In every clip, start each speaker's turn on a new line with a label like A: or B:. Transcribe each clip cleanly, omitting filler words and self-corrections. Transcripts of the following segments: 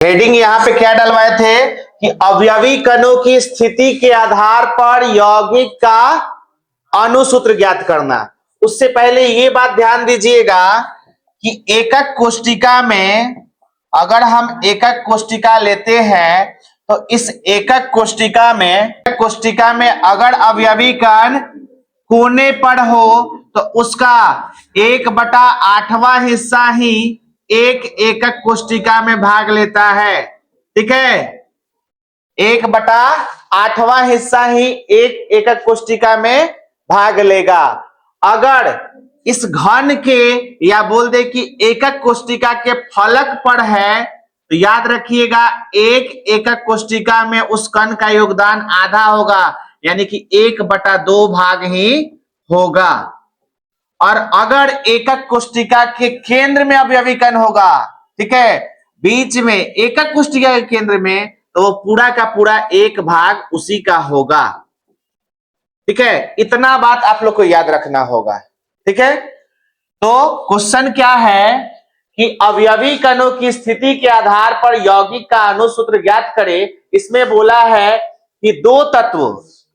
A: Heading यहाँ पे क्या डलवाए थे कि अवयवी कणों की स्थिति के आधार पर यौगिक का अणुसूत्र ज्ञात करना। उससे पहले ये बात ध्यान दीजिएगा कि एकक कोष्टिका में अगर हम एकक कोष्टिका लेते हैं तो इस एकक कोष्टिका में अगर अवयवी कण कोने पर हो तो उसका 1/8वां हिस्सा ही एक एकक कोष्टिका में भाग लेता है। ठीक है, 1/8वां हिस्सा ही एक एकक कोष्टिका में भाग लेगा। अगर इस घन के या बोल दे कि एकक कोष्टिका के फलक पर है तो याद रखिएगा एक एकक कोष्टिका में उस कण का योगदान आधा होगा, यानी कि 1/2 भाग ही होगा। और अगर एकक कोष्टिका के केंद्र में अवयवी कण होगा, ठीक है, बीच में एकक कोष्टिका के केंद्र में, तो वो पूरा का पूरा एक भाग उसी का होगा। ठीक है, इतना बात आप लोग को याद रखना होगा। ठीक है, तो क्वेश्चन क्या है कि अवयवी कणों की स्थिति के आधार पर यौगिक का अणुसूत्र ज्ञात करें। इसमें बोला है कि दो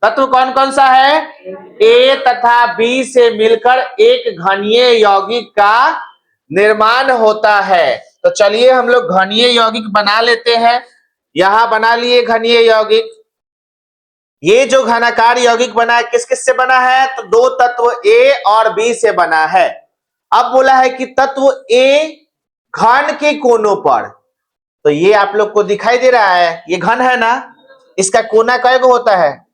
A: तत्व कौन कौन सा है, ए तथा बी से मिलकर एक घनीय यौगिक का निर्माण होता है। तो चलिए हम लोग घनीय यौगिक बना लेते हैं। यहां बना लिए घनीय यौगिक। ये जो घनाकार यौगिक बना है किस किस से बना है, तो दो तत्व ए और बी से बना है। अब बोला है कि तत्व ए घन के कोनों पर, तो ये आप लोग को दिखाई दे रहा है, ये घन है ना, इसका कोना कय गो होता है,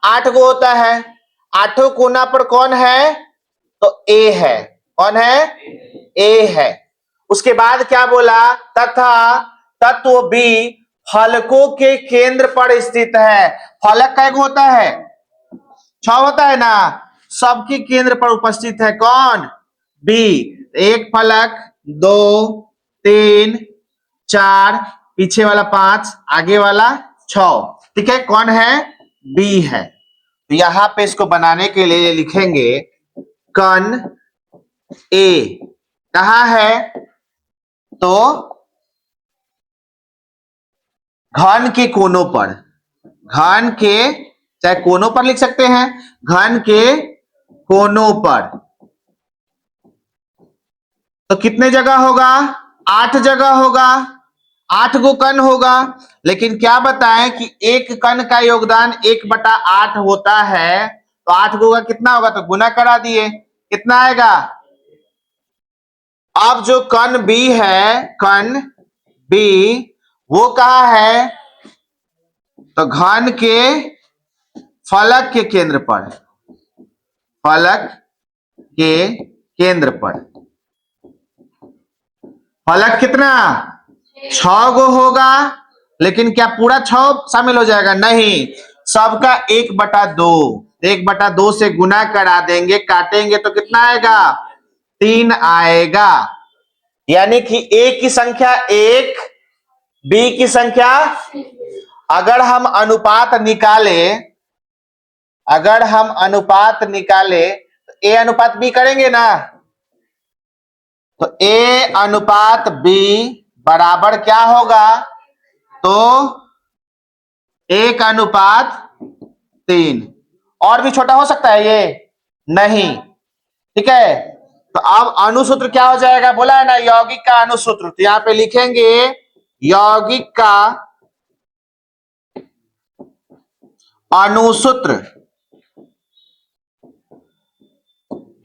A: 8 गो होता है। 8 कोना पर कौन है, तो ए है। कौन है, ए है। उसके बाद क्या बोला, तथा तत्व बी फलकों के केंद्र पर स्थित है। फलक कय गो होता है, 6 होता है ना, सबके केंद्र पर उपस्थित है कौन, बी। एक फलक, 2, 3, 4, पीछे वाला 5, आगे वाला 6। ठीक है, कौन है, बी है। तो यहां पे इसको बनाने के लिए लिखेंगे कण ए कहां है, तो घन के कोनों पर, घन के, चाहे कोनों पर लिख सकते हैं, घन के कोनों पर। तो कितने जगह होगा, 8 जगह होगा, 8 गो कण होगा। लेकिन क्या बताएं कि एक कण का योगदान 1/8 होता है, तो 8 गो का कितना होगा, तो गुना करा दिए, कितना आएगा। अब जो कण बी है, कण बी वो कहा है, तो घन के फलक के केंद्र पर, फलक के केंद्र पर। फलक कितना, 6 गो होगा। लेकिन क्या पूरा 6 शामिल हो जाएगा, नहीं, सबका 1/2, 1/2 से गुना करा देंगे, काटेंगे तो कितना आएगा, 3 आएगा। यानी कि ए की संख्या 1, बी की संख्या, अगर हम अनुपात निकाले तो ए अनुपात बी करेंगे ना, तो ए अनुपात बी बराबर क्या होगा, तो 1/3। और भी छोटा हो सकता है ये, नहीं। ठीक है, तो अब अणुसूत्र क्या हो जाएगा, बोला है ना यौगिक का अणुसूत्र, तो यहां पे लिखेंगे यौगिक का अणुसूत्र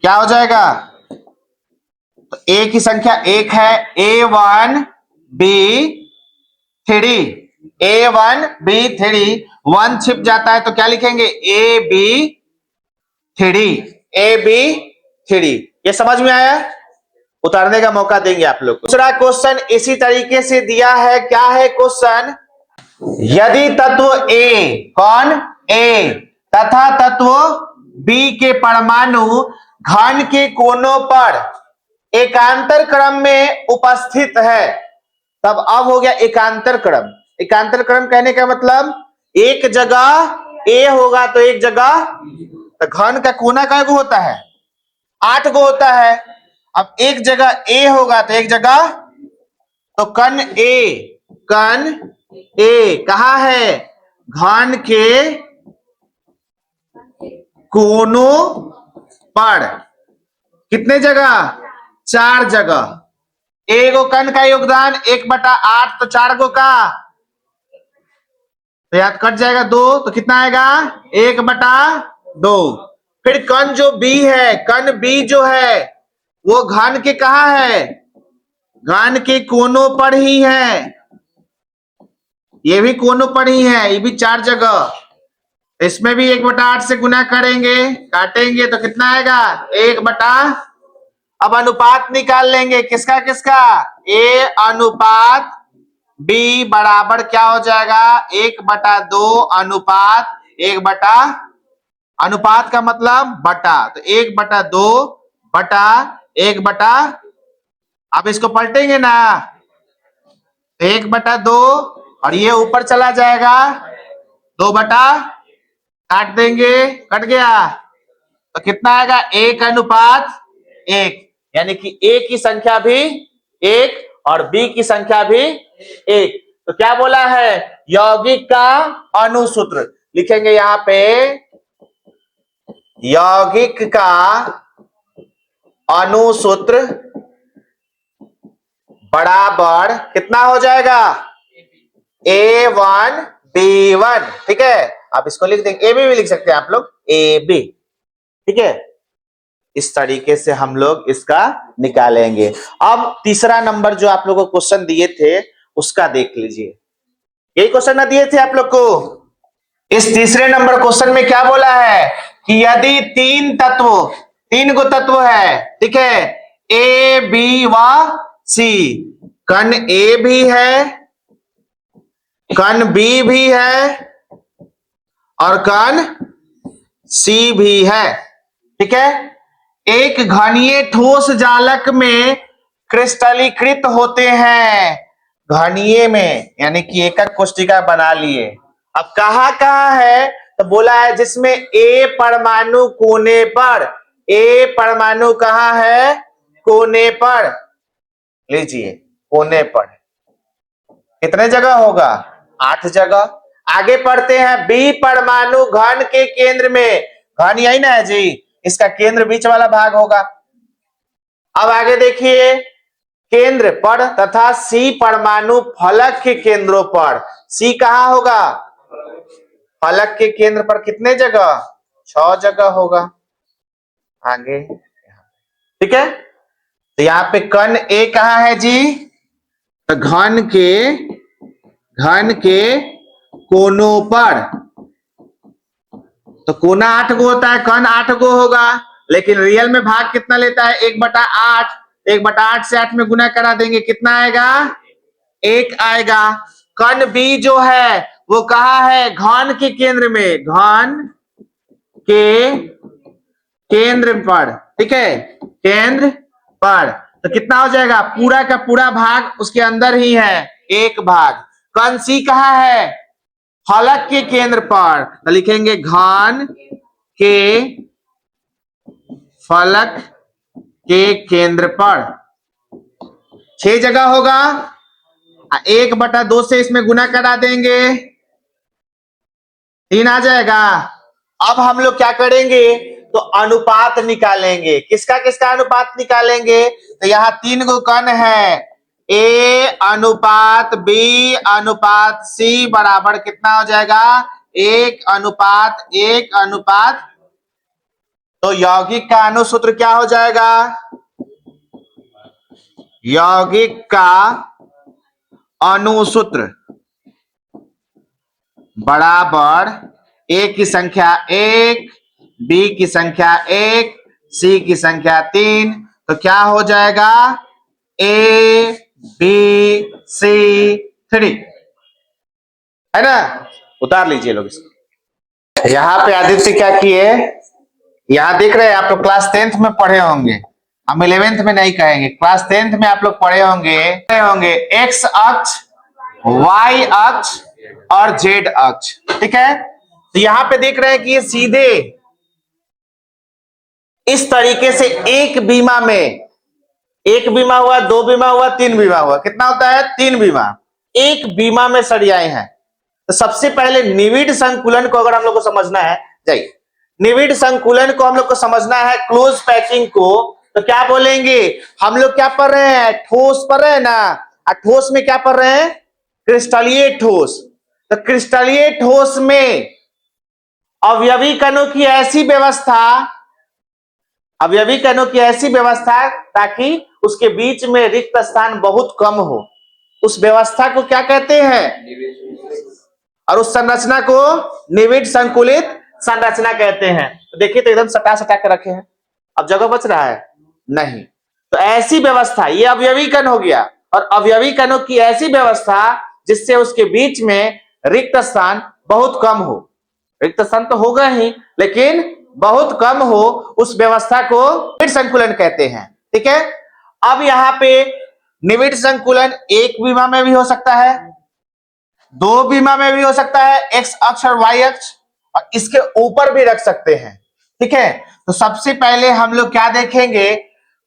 A: क्या हो जाएगा, तो ए की संख्या 1 है, A1 B3, A1 B3, 1 छिप जाता है तो क्या लिखेंगे, AB3। ये समझ में आया, उतारने का मौका देंगे आप लोग को। दूसरा क्वेश्चन इसी तरीके से दिया है, क्या है क्वेश्चन, यदि तत्व ए, कौन, ए तथा तत्व बी के परमाणु घन के कोनों पर एकांतर क्रम में उपस्थित है, तब अब हो गया एकांतर क्रम। एकांतर क्रम कहने का मतलब एक जगह ए होगा तो एक जगह, तो घन का कोना कै गो होता है, 8 गो होता है। अब एक जगह ए होगा तो एक जगह, तो कण ए कण ए कहाँ है? घन के कोनों पर। कितने जगह? 4 जगह। एगो कण का योगदान 1/8, तो 4 गो का तो याद कट जाएगा 2, तो कितना आएगा? 1/2। फिर कण जो बी है, कण बी जो है वो घन के कहा है? घन के कोनों पर ही है। ये भी कोनों पर ही है, ये भी 4 जगह। इसमें भी 1/8 से गुना करेंगे, काटेंगे तो कितना आएगा? 1/। अब अनुपात निकाल लेंगे, किसका किसका? ए अनुपात बी बराबर क्या हो जाएगा? 1/2 अनुपात 1/। अनुपात का मतलब बटा, तो 1/2 बटा 1/। अब इसको पलटेंगे ना, 1/2 और ये ऊपर चला जाएगा 2/। काट देंगे, कट गया, तो कितना आएगा? 1:1। यानी कि ए की संख्या भी 1 और बी की संख्या भी 1। तो क्या बोला है? यौगिक का अणुसूत्र लिखेंगे यहां पे। यौगिक का अणुसूत्र बराबर कितना हो जाएगा? A1B1। ठीक है, आप इसको लिख देंगे, ए बी भी लिख सकते हैं आप लोग, ए बी। ठीक है, इस तरीके से हम लोग इसका निकालेंगे। अब तीसरा नंबर जो आप लोगों को क्वेश्चन दिए थे उसका देख लीजिए। यही क्वेश्चन ना दिए थे आप लोग को? इस तीसरे नंबर क्वेश्चन में क्या बोला है कि यदि 3 गो तत्व है, ठीक है, ए बी व सी, कण ए भी है, कण बी भी है और कण सी भी है। ठीक है, एक घनीय ठोस जालक में क्रिस्टलीकृत होते हैं। घनीय में यानी कि एकक कोष्टिका बना लिए। अब कहाँ है? तो बोला है जिसमें ए परमाणु कोने पर। ए परमाणु कहाँ है? कोने पर। लीजिए, कोने पर कितने जगह होगा? 8 जगह। आगे पढ़ते हैं, बी परमाणु घन के केंद्र में। घन यही ना है जी, इसका केंद्र बीच वाला भाग होगा। अब आगे देखिए, केंद्र पर तथा सी परमाणु फलक के केंद्रों पर। सी कहाँ होगा? फलक के केंद्र पर कितने जगह? 6 जगह होगा। आगे ठीक है, तो यहाँ पे कण ए कहाँ है जी? तो घन के कोनों पर। तो कोना 8 गो होता है, कण 8 गो होगा, लेकिन रियल में भाग कितना लेता है? 1/8। 1/8 से 8 में गुना करा देंगे, कितना आएगा? 1 आएगा। कण बी जो है वो कहाँ है? घन के केंद्र में, घन के केंद्र पर। ठीक है, केंद्र पर। तो कितना हो जाएगा? पूरा का पूरा भाग उसके अंदर ही है, 1 भाग। कण सी कहाँ है? फलक के केंद्र पर। तो लिखेंगे घन के फलक के केंद्र पर। 6 जगह होगा। 1/2 से इसमें गुना करा देंगे, 3 आ जाएगा। अब हम लोग क्या करेंगे? तो अनुपात निकालेंगे। किसका किसका अनुपात निकालेंगे? तो यहाँ 3 गो कण है, ए अनुपात बी अनुपात सी बराबर कितना हो जाएगा? 1:1। तो यौगिक का अणुसूत्र क्या हो जाएगा? यौगिक का अणुसूत्र बराबर ए की संख्या 1, बी की संख्या 1, सी की संख्या 3। तो क्या हो जाएगा? ए बी सी 3, है ना? उतार लीजिए लोग इसको। यहाँ पे आदित्य क्या किए? यहाँ देख रहे हैं आप लोग, क्लास 10th में पढ़े होंगे, हम 11th में नहीं कहेंगे, क्लास 10th में आप लोग पढ़े होंगे एक्स अक्ष, वाई अक्ष और जेड अक्ष। ठीक है, तो यहाँ पे देख रहे हैं कि ये सीधे इस तरीके से एक बीमा में, 1 बीमा हुआ, 2 बीमा हुआ, 3 बीमा हुआ। कितना होता है? 3 बीमा। एक बीमा में सरियाए हैं। तो सबसे पहले निविड संकुलन को अगर हम लोग को समझना है, जाइए, निविड संकुलन को हम लोग को समझना है, क्लोज पैकिंग को, तो क्या बोलेंगे हम लोग? क्या पढ़ रहे हैं? ठोस पढ़ रहे हैं ना। ठोस में क्या पढ़ रहे हैं? क्रिस्टलीय ठोस। तो क्रिस्टलीय ठोस में अवयवी कणों की ऐसी व्यवस्था, अवयवी कणों की ऐसी व्यवस्था ताकि उसके बीच में रिक्त स्थान बहुत कम हो, उस व्यवस्था को क्या कहते हैं? और उस संरचना को निविड संकुलित संरचना कहते हैं। तो देखिए, तो एकदम सटा सटा के रखे हैं, अब जगह बच रहा है नहीं। तो ऐसी व्यवस्था, ये अवयवी कण हो गया, और अवयवी कणों की ऐसी व्यवस्था जिससे उसके बीच में रिक्त स्थान बहुत कम हो। रिक्त स्थान तो होगा ही, लेकिन बहुत कम हो, उस व्यवस्था को निविड संकुलन कहते हैं। ठीक है। अब यहाँ पे निविड संकुलन एक बीमा में भी हो सकता है, दो बीमा में भी हो सकता है, एक्स अक्ष और वाई अक्ष, और इसके ऊपर भी रख सकते हैं। ठीक है। तो सबसे पहले हम लोग क्या देखेंगे?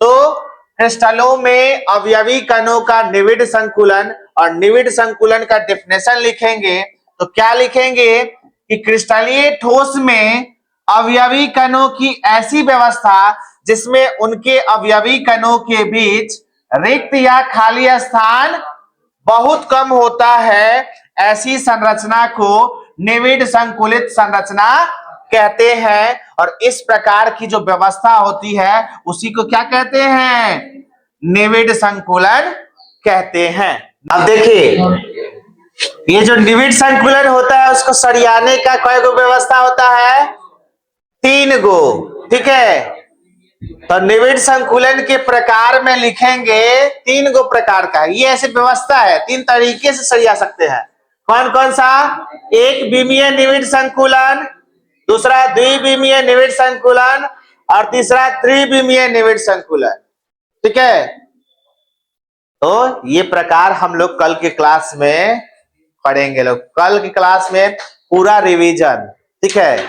A: तो क्रिस्टलों में अवयवी कणों का निविड संकुलन, और निविड संकुलन का डेफिनेशन लिखेंगे। तो क्या लिखेंगे कि क्रिस्टलीय ठोस में अवयवी कणों की ऐसी व्यवस्था जिसमें उनके अवयवी कणों के बीच रिक्त या खाली स्थान बहुत कम होता है, ऐसी संरचना को निविड संकुलित संरचना कहते हैं। और इस प्रकार की जो व्यवस्था होती है उसी को क्या कहते हैं? निविड संकुलन कहते हैं। अब देखिए, ये जो निविड संकुलन होता है उसको सरियाने का कई गो व्यवस्था होता है? 3 गो। ठीक है। तो निविड संकुलन के प्रकार में लिखेंगे 3 गो प्रकार का, ये ऐसे व्यवस्था है, 3 तरीके से सरिया सकते हैं। कौन कौन सा? एक बीमीय निविड संकुलन, दूसरा द्विबीमीय निविड संकुलन, और तीसरा त्रिबीमीय निविड संकुलन। ठीक है। तो ये प्रकार हम लोग कल के क्लास में पढ़ेंगे, लोग कल की क्लास में पूरा रिवीजन। ठीक है।